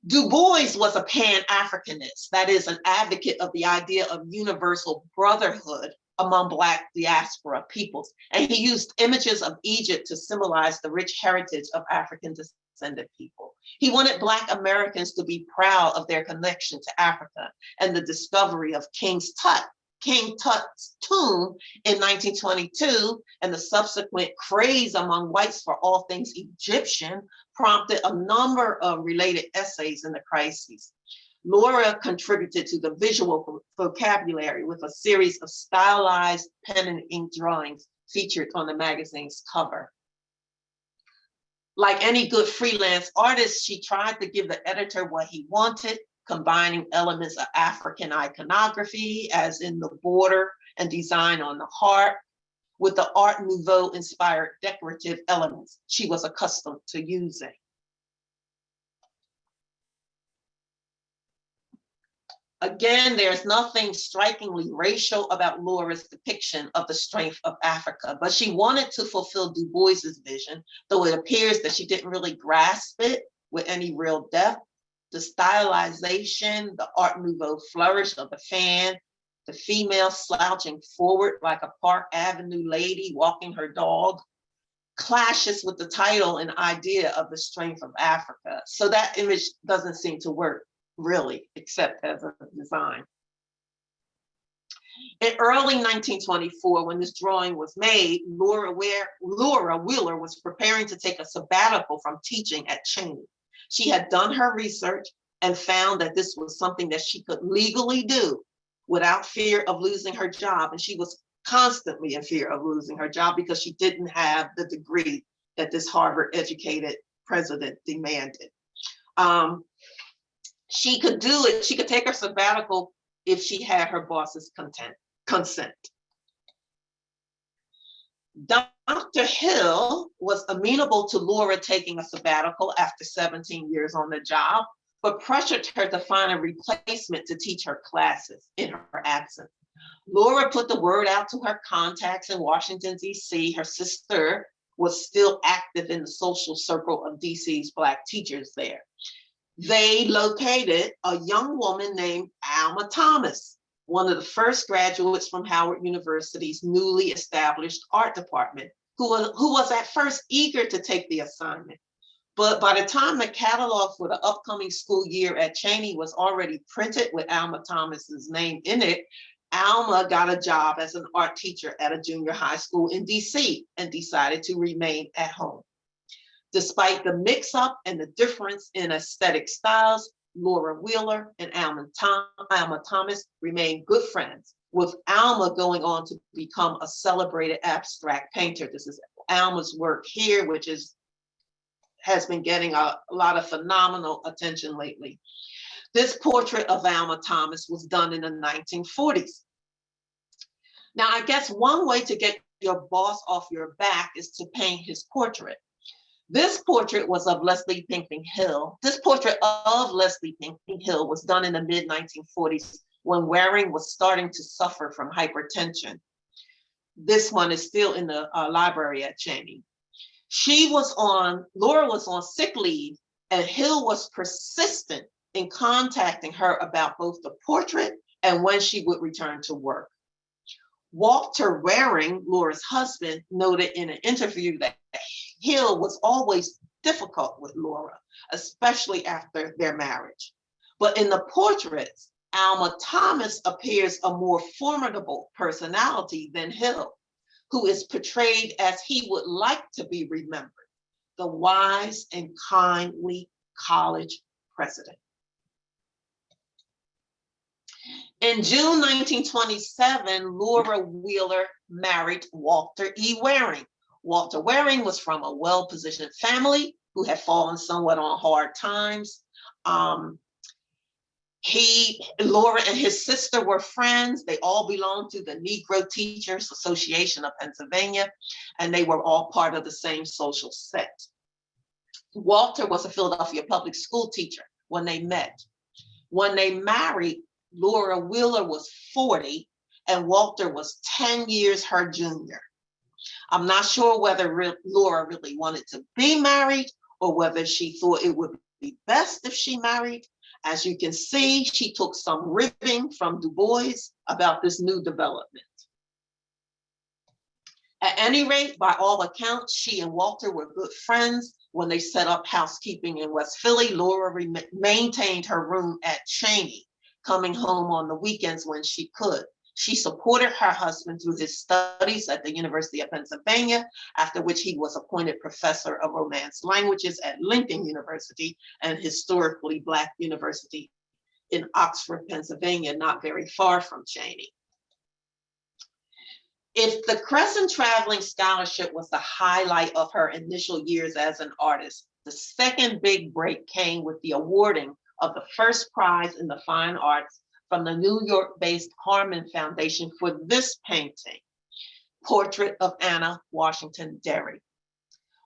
Du Bois was a Pan-Africanist, that is, an advocate of the idea of universal brotherhood among Black diaspora peoples. And he used images of Egypt to symbolize the rich heritage of African descended people. He wanted Black Americans to be proud of their connection to Africa and the discovery of King Tut's tomb in 1922 and the subsequent craze among whites for all things Egyptian prompted a number of related essays in the Crises. Laura contributed to the visual vocabulary with a series of stylized pen and ink drawings featured on the magazine's cover. Like any good freelance artist, she tried to give the editor what he wanted, combining elements of African iconography, as in the border and design on the heart, with the Art Nouveau inspired decorative elements she was accustomed to using. Again, there's nothing strikingly racial about Laura's depiction of the strength of Africa, but she wanted to fulfill Du Bois's vision, though it appears that she didn't really grasp it with any real depth. The stylization, the Art Nouveau flourish of the fan, the female slouching forward like a Park Avenue lady walking her dog, clashes with the title and idea of the strength of Africa. So that image doesn't seem to work, really, except as a design. In early 1924, when this drawing was made, Laura Wheeler was preparing to take a sabbatical from teaching at Cheyney. She had done her research and found that this was something that she could legally do without fear of losing her job. And she was constantly in fear of losing her job because she didn't have the degree that this Harvard-educated president demanded. She could do it. She could take her sabbatical if she had her boss's consent. Dr. Hill was amenable to Laura taking a sabbatical after 17 years on the job, but pressured her to find a replacement to teach her classes in her absence. Laura put the word out to her contacts in Washington, D.C. Her sister was still active in the social circle of D.C.'s Black teachers there. They located a young woman named Alma Thomas, one of the first graduates from Howard University's newly established art department, who was at first eager to take the assignment. But by the time the catalog for the upcoming school year at Cheyney was already printed with Alma Thomas's name in it, Alma got a job as an art teacher at a junior high school in DC and decided to remain at home. Despite the mix-up and the difference in aesthetic styles, Laura Wheeler and Alma Thomas remained good friends, with Alma going on to become a celebrated abstract painter. This is Alma's work here, which has been getting a lot of phenomenal attention lately. This portrait of Alma Thomas was done in the 1940s. Now, I guess one way to get your boss off your back is to paint his portrait. This portrait was of Leslie Pinkney Hill. This portrait of Leslie Pinkney Hill was done in the mid-1940s when Waring was starting to suffer from hypertension. This one is still in the library at Cheyney. Laura was on sick leave, and Hill was persistent in contacting her about both the portrait and when she would return to work. Walter Waring, Laura's husband, noted in an interview that Hill was always difficult with Laura, especially after their marriage. But in the portraits, Alma Thomas appears a more formidable personality than Hill, who is portrayed as he would like to be remembered. the wise and kindly college president. In June 1927, Laura Wheeler married Walter E. Waring. Walter Waring was from a well-positioned family who had fallen somewhat on hard times. Laura and his sister were friends. They all belonged to the Negro Teachers Association of Pennsylvania, and they were all part of the same social set. Walter was a Philadelphia public school teacher when they met. When they married, Laura Wheeler was 40 and Walter was 10 years her junior. I'm not sure whether Laura really wanted to be married or whether she thought it would be best if she married. As you can see, she took some ribbing from Du Bois about this new development. At any rate, by all accounts, she and Walter were good friends. When they set up housekeeping in West Philly, Laura maintained her room at Cheney, coming home on the weekends when she could. She supported her husband through his studies at the University of Pennsylvania, after which he was appointed professor of Romance languages at Lincoln University, an historically Black university in Oxford, Pennsylvania, not very far from Cheney. If the Crescent Traveling Scholarship was the highlight of her initial years as an artist, the second big break came with the awarding of the first prize in the fine arts from the New York-based Harman Foundation for this painting, Portrait of Anna Washington Derry.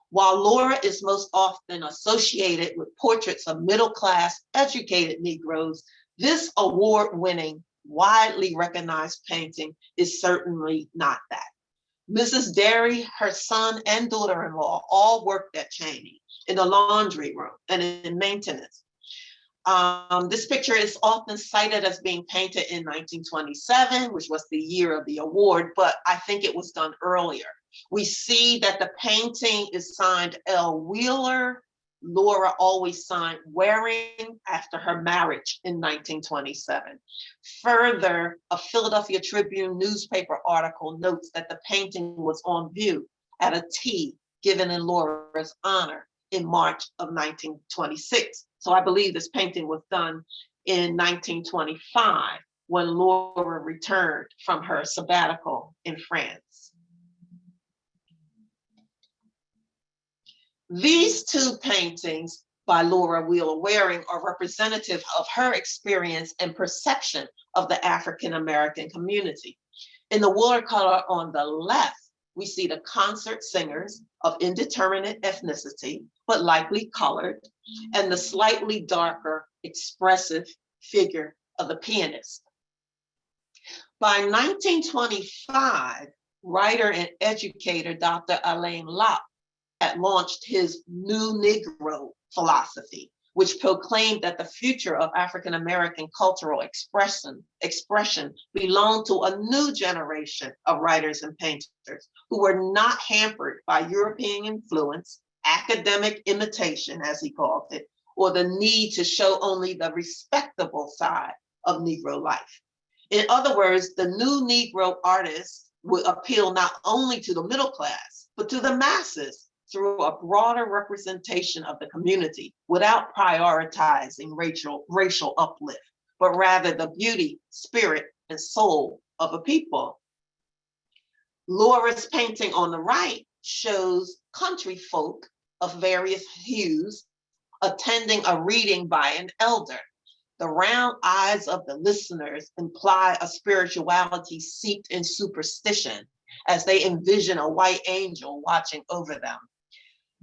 While Laura is most often associated with portraits of middle-class, educated Negroes, this award-winning, widely recognized painting is certainly not that. Mrs. Derry, her son and daughter-in-law all worked at Cheney in the laundry room and in maintenance. This picture is often cited as being painted in 1927, which was the year of the award, but I think it was done earlier. We see that the painting is signed L. Wheeler. Laura always signed Waring after her marriage in 1927. Further, a Philadelphia Tribune newspaper article notes that the painting was on view at a tea given in Laura's honor in March of 1926. So I believe this painting was done in 1925 when Laura returned from her sabbatical in France. These two paintings by Laura Wheeler Waring are representative of her experience and perception of the African American community. In the watercolor on the left, we see the concert singers of indeterminate ethnicity, but likely colored, and the slightly darker, expressive figure of the pianist. By 1925, writer and educator Dr. Alain Locke had launched his New Negro philosophy, which proclaimed that the future of African American cultural expression belonged to a new generation of writers and painters who were not hampered by European influence, academic imitation, as he called it, or the need to show only the respectable side of Negro life. In other words, the new Negro artists would appeal not only to the middle class, but to the masses through a broader representation of the community without prioritizing racial uplift, but rather the beauty, spirit, and soul of a people. Laura's painting on the right shows country folk of various hues attending a reading by an elder. The round eyes of the listeners imply a spirituality steeped in superstition as they envision a white angel watching over them.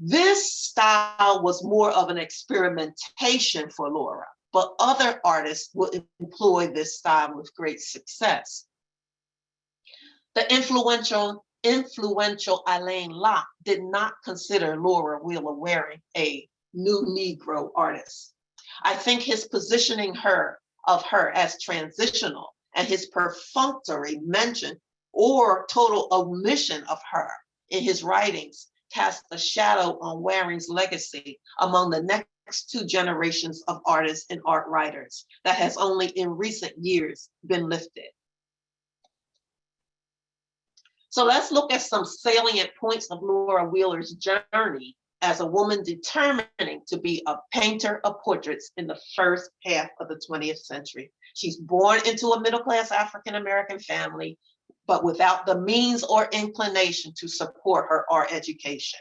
This style was more of an experimentation for Laura, but other artists would employ this style with great success. The influential Alain Locke did not consider Laura Wheeler Waring a new Negro artist. I think his positioning of her as transitional and his perfunctory mention or total omission of her in his writings cast a shadow on Waring's legacy among the next two generations of artists and art writers that has only in recent years been lifted. So let's look at some salient points of Laura Wheeler's journey as a woman determining to be a painter of portraits in the first half of the 20th century. She's born into a middle-class African-American family, but without the means or inclination to support her art education.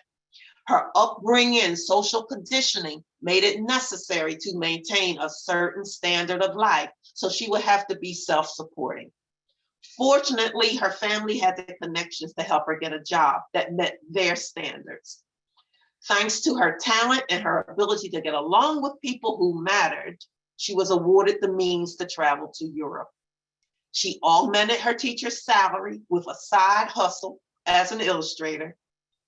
Her upbringing and social conditioning made it necessary to maintain a certain standard of life, so she would have to be self-supporting. Fortunately, her family had the connections to help her get a job that met their standards. Thanks to her talent and her ability to get along with people who mattered, she was awarded the means to travel to Europe. She augmented her teacher's salary with a side hustle as an illustrator.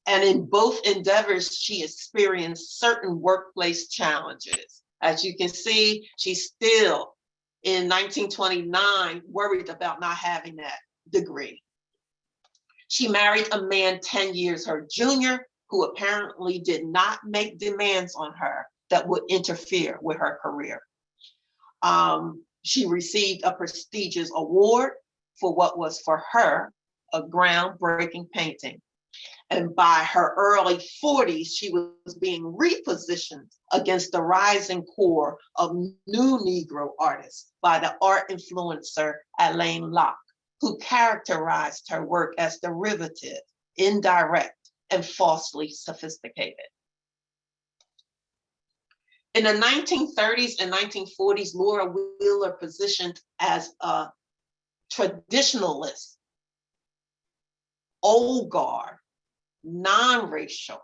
And in both endeavors, she experienced certain workplace challenges. As you can see, she's still in 1929 worried about not having that degree. She married a man 10 years her junior, who apparently did not make demands on her that would interfere with her career. She received a prestigious award for what was for her a groundbreaking painting. And by her early 40s, she was being repositioned against the rising core of new Negro artists by the art influencer Alain Locke, who characterized her work as derivative, indirect, and falsely sophisticated. In the 1930s and 1940s, Laura Wheeler positioned as a traditionalist, old guard, non-racial.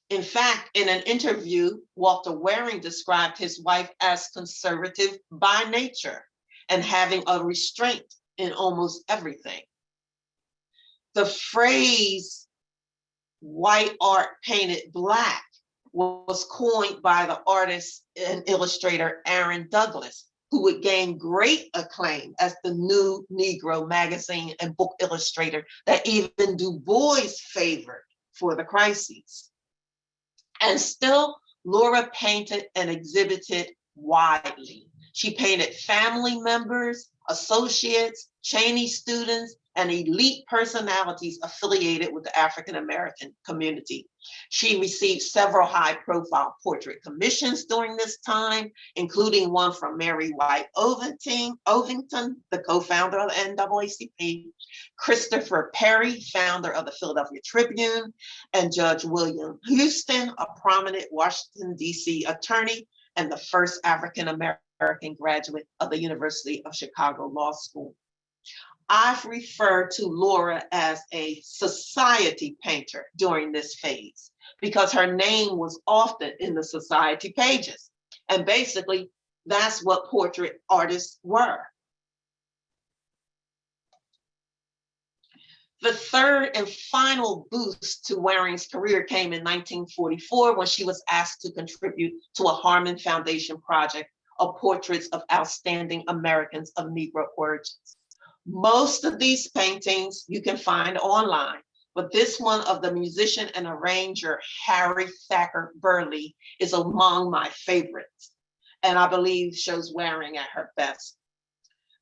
In fact, in an interview, Walter Waring described his wife as conservative by nature and having a restraint in almost everything. The phrase white art painted black was coined by the artist and illustrator Aaron Douglas, who would gain great acclaim as the new Negro magazine and book illustrator that even Du Bois favored for the crises. And still, Laura painted and exhibited widely. She painted family members, associates, Cheney students, and elite personalities affiliated with the African-American community. She received several high-profile portrait commissions during this time, including one from Mary White Ovington, the co-founder of the NAACP, Christopher Perry, founder of the Philadelphia Tribune, and Judge William Houston, a prominent Washington, D.C. attorney and the first African-American graduate of the University of Chicago Law School. I've referred to Laura as a society painter during this phase because her name was often in the society pages. And basically, that's what portrait artists were. The third and final boost to Waring's career came in 1944 when she was asked to contribute to a Harmon Foundation project of portraits of outstanding Americans of Negro origins. Most of these paintings you can find online, but this one of the musician and arranger Harry Thacker Burleigh is among my favorites, and I believe shows Waring at her best.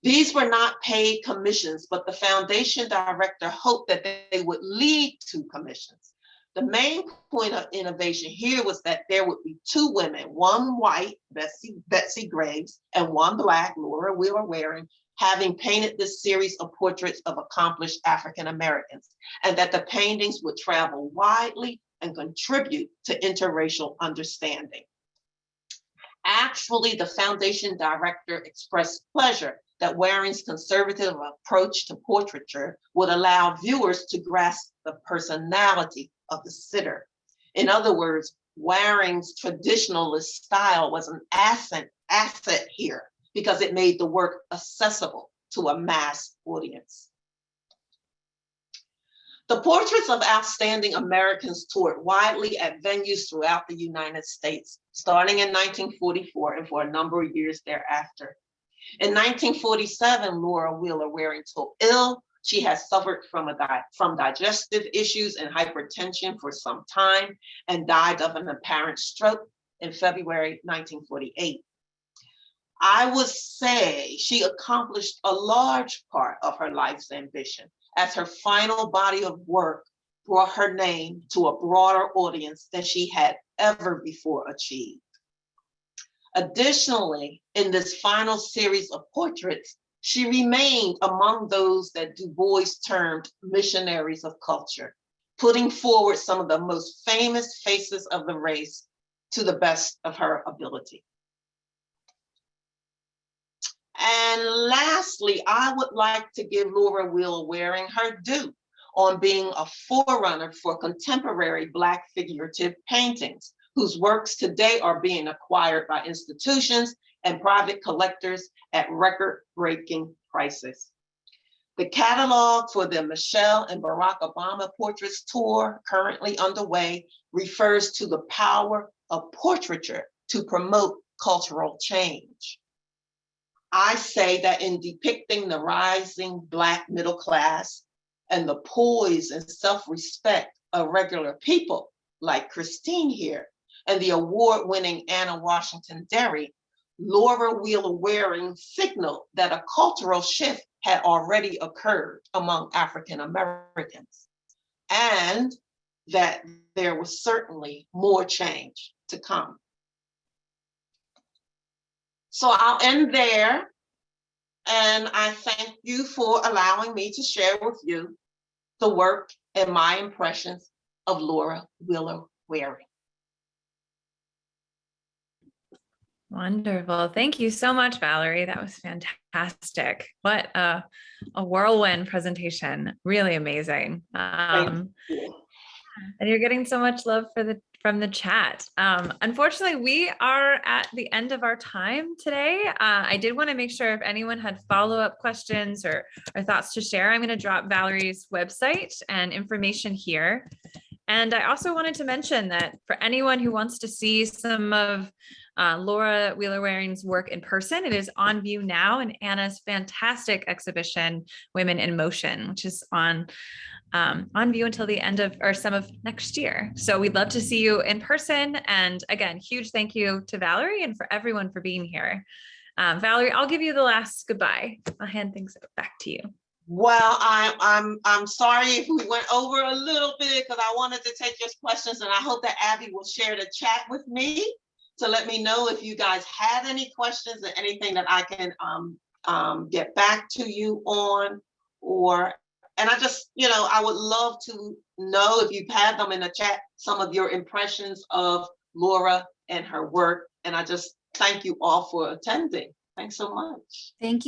These were not paid commissions, but the foundation director hoped that they would lead to commissions. The main point of innovation here was that there would be two women, one white, Betsy Graves, and one black, Laura Wheeler Waring, having painted this series of portraits of accomplished African Americans, and that the paintings would travel widely and contribute to interracial understanding. Actually, the foundation director expressed pleasure that Waring's conservative approach to portraiture would allow viewers to grasp the personality of the sitter. In other words, Waring's traditionalist style was an asset here because it made the work accessible to a mass audience. The portraits of outstanding Americans toured widely at venues throughout the United States, starting in 1944 and for a number of years thereafter. In 1947, Laura Wheeler Waring took ill. She had suffered from digestive issues and hypertension for some time and died of an apparent stroke in February 1948. I would say she accomplished a large part of her life's ambition, as her final body of work brought her name to a broader audience than she had ever before achieved. Additionally, in this final series of portraits, she remained among those that Du Bois termed missionaries of culture, putting forward some of the most famous faces of the race to the best of her ability. And lastly, I would like to give Laura Wheeler Waring her due on being a forerunner for contemporary Black figurative paintings, whose works today are being acquired by institutions and private collectors at record-breaking prices. The catalog for the Michelle and Barack Obama Portraits Tour, currently underway, refers to the power of portraiture to promote cultural change. I say that in depicting the rising Black middle class and the poise and self-respect of regular people like Christine here and the award-winning Anna Washington Derry, Laura Wheeler Waring signaled that a cultural shift had already occurred among African Americans, and that there was certainly more change to come. So I'll end there, and I thank you for allowing me to share with you the work and my impressions of Laura Wheeler Waring. Wonderful. Thank you so much, Valerie. That was fantastic. What a whirlwind presentation. Really amazing. Thank you. And you're getting so much love from the chat. Unfortunately, we are at the end of our time today. I did want to make sure if anyone had follow-up questions or thoughts to share, I'm going to drop Valerie's website and information here. And I also wanted to mention that for anyone who wants to see some of Laura Wheeler Waring's work in person, it is on view now in Anna's fantastic exhibition, Women in Motion, which is on view until the end of or some of next year. So we'd love to see you in person. And again, huge thank you to Valerie and for everyone for being here. Valerie, I'll give you the last goodbye. I'll hand things back to you. Well, I'm sorry if we went over a little bit because I wanted to take your questions, and I hope that Abby will share the chat with me to let me know if you guys had any questions or anything that I can get back to you on. And I just, I would love to know if you've had them in the chat, some of your impressions of Laura and her work. And I just thank you all for attending. Thanks so much. Thank you.